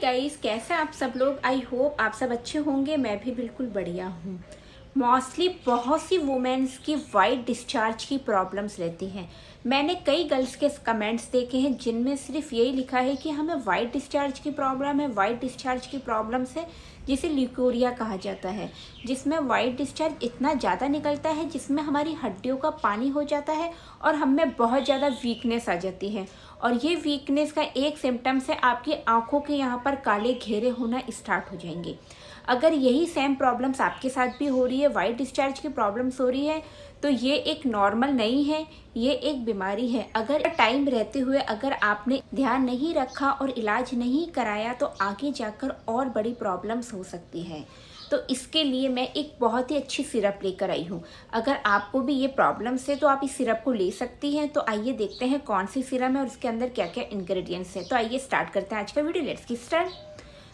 Guys, कैसे आप सब लोग। आई होप आप सब अच्छे होंगे। मैं भी बिल्कुल बढ़िया हूँ। मोस्टली बहुत सी वुमेन्स की वाइट डिस्चार्ज की प्रॉब्लम्स रहती हैं। मैंने कई गर्ल्स के कमेंट्स देखे हैं जिनमें सिर्फ यही लिखा है कि हमें वाइट डिस्चार्ज की प्रॉब्लम है। वाइट डिस्चार्ज की प्रॉब्लम से जिसे ल्यूकोरिया कहा जाता है, जिसमें वाइट डिस्चार्ज इतना ज़्यादा निकलता है जिसमें हमारी हड्डियों का पानी हो जाता है और हमें बहुत ज़्यादा वीकनेस आ जाती है। और ये वीकनेस का एक सिम्टम्स है आपकी आंखों के यहाँ पर काले घेरे होना स्टार्ट हो जाएंगे। अगर यही सेम प्रॉब्लम्स आपके साथ भी हो रही है, वाइट डिस्चार्ज की प्रॉब्लम्स हो रही है, तो ये एक नॉर्मल नहीं है, ये एक बीमारी है। अगर टाइम रहते हुए अगर आपने ध्यान नहीं रखा और इलाज नहीं कराया तो आगे जाकर और बड़ी प्रॉब्लम्स हो सकती है। तो इसके लिए मैं एक बहुत ही अच्छी सिरप लेकर आई हूँ। अगर आपको भी ये प्रॉब्लम्स है तो आप इस सिरप को ले सकती हैं। तो आइए देखते हैं कौन सी सिरप है और उसके अंदर क्या क्या इंग्रेडिएंट्स है। तो आइए स्टार्ट करते हैं आज का video. Let's get start.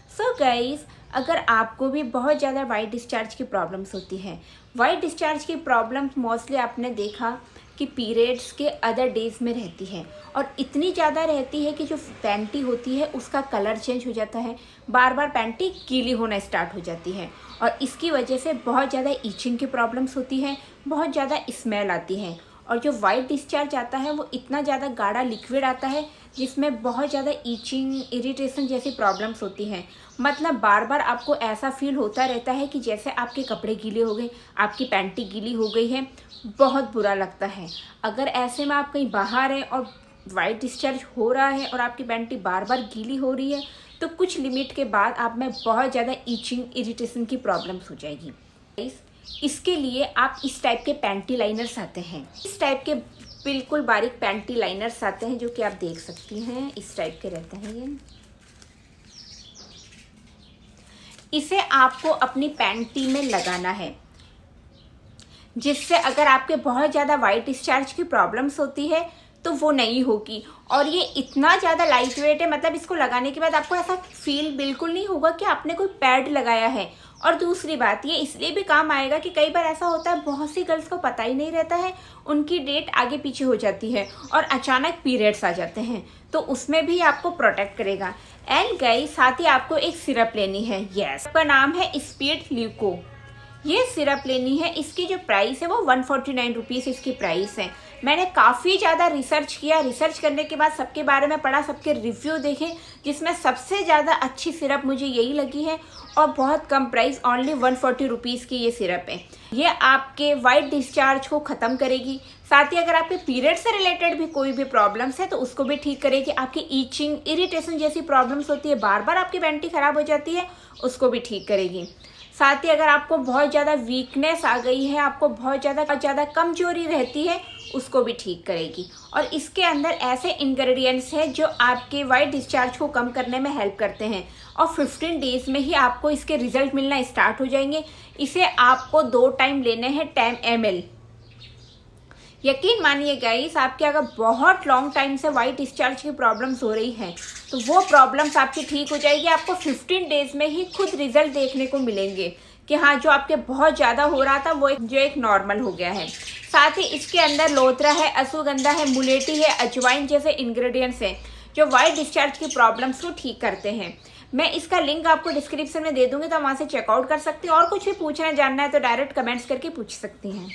So guys, अगर आपको भी बहुत ज़्यादा वाइट डिस्चार्ज की प्रॉब्लम्स होती हैं, वाइट डिस्चार्ज की प्रॉब्लम्स मोस्टली आपने देखा कि पीरियड्स के अदर डेज में रहती है और इतनी ज़्यादा रहती है कि जो पैंटी होती है उसका कलर चेंज हो जाता है, बार बार पैंटी गीली होना स्टार्ट हो जाती है और इसकी वजह से बहुत ज़्यादा ईचिंग की प्रॉब्लम्स होती हैं, बहुत ज़्यादा स्मेल आती हैं। और जो वाइट डिस्चार्ज आता है वो इतना ज़्यादा गाढ़ा लिक्विड आता है जिसमें बहुत ज़्यादा ईचिंग, इरिटेशन जैसी प्रॉब्लम्स होती हैं। मतलब बार बार आपको ऐसा फील होता रहता है कि जैसे आपके कपड़े गीले हो गए, आपकी पैंटी गीली हो गई है, बहुत बुरा लगता है। अगर ऐसे में आप कहीं बाहर हैं और वाइट डिस्चार्ज हो रहा है और आपकी पैंटी बार बार गीली हो रही है तो कुछ लिमिट के बाद आप में बहुत ज़्यादा ईचिंग, इरिटेशन की प्रॉब्लम्स हो जाएगी। इसके लिए आप इस टाइप के पैंटी लाइनर्स आते हैं, इस टाइप के बिल्कुल बारीक पैंटी लाइनर्स आते हैं जो कि आप देख सकती हैं, इस टाइप के रहते हैं ये। इसे आपको अपनी पैंटी में लगाना है जिससे अगर आपके बहुत ज़्यादा वाइट डिस्चार्ज की प्रॉब्लम्स होती है तो वो नहीं होगी। और ये इतना ज़्यादा लाइट वेट है, मतलब इसको लगाने के बाद आपको ऐसा फील बिल्कुल नहीं होगा कि आपने कोई पैड लगाया है। और दूसरी बात, ये इसलिए भी काम आएगा कि कई बार ऐसा होता है बहुत सी गर्ल्स को पता ही नहीं रहता है, उनकी डेट आगे पीछे हो जाती है और अचानक पीरियड्स आ जाते हैं, तो उसमें भी आपको प्रोटेक्ट करेगा। एंड गाइस, साथ ही आपको एक सिरप लेनी है। यस, उसका नाम है स्पीड ल्यूको। ये सिरप लेनी है। इसकी जो प्राइस है वो 149 रुपीज़ इसकी प्राइस है। मैंने काफ़ी ज़्यादा रिसर्च किया, रिसर्च करने के बाद सबके बारे में पढ़ा, सबके रिव्यू देखे, जिसमें सबसे ज़्यादा अच्छी सिरप मुझे यही लगी है और बहुत कम प्राइस, ओनली 140 रुपीज़ की ये सिरप है। ये आपके वाइट डिस्चार्ज को ख़त्म करेगी, साथ ही अगर आपके पीरियड से रिलेटेड भी कोई भी प्रॉब्लम्स है तो उसको भी ठीक करेगी। आपकी ईचिंग, इरिटेशन जैसी प्रॉब्लम्स होती है, बार बार आपकी पैंटी ख़राब हो जाती है, उसको भी ठीक करेगी। साथ ही अगर आपको बहुत ज़्यादा वीकनेस आ गई है, आपको बहुत ज़्यादा कमजोरी रहती है, उसको भी ठीक करेगी। और इसके अंदर ऐसे इंग्रेडिएंट्स हैं जो आपके वाइट डिस्चार्ज को कम करने में हेल्प करते हैं और 15 डेज़ में ही आपको इसके रिजल्ट मिलना स्टार्ट हो जाएंगे। इसे आपको 2 टाइम लेने हैं 10 ml। यकीन मानिए गाइस, आपके अगर बहुत लॉन्ग टाइम से वाइट डिस्चार्ज की प्रॉब्लम्स हो रही हैं तो वो प्रॉब्लम्स आपकी ठीक हो जाएगी। आपको 15 डेज़ में ही खुद रिजल्ट देखने को मिलेंगे कि हाँ, जो आपके बहुत ज़्यादा हो रहा था वो एक नॉर्मल हो गया है। साथ ही इसके अंदर लोथरा है, अश्वगंधा है, मुलेठी है, अजवाइन जैसे इंग्रेडिएंट्स हैं जो वाइट डिस्चार्ज की प्रॉब्लम्स को ठीक करते हैं। मैं इसका लिंक आपको डिस्क्रिप्शन में दे दूँगी, तो वहाँ से चेकआउट कर सकते हैं। और कुछ भी पूछना जानना है तो डायरेक्ट कमेंट्स करके पूछ सकती हैं।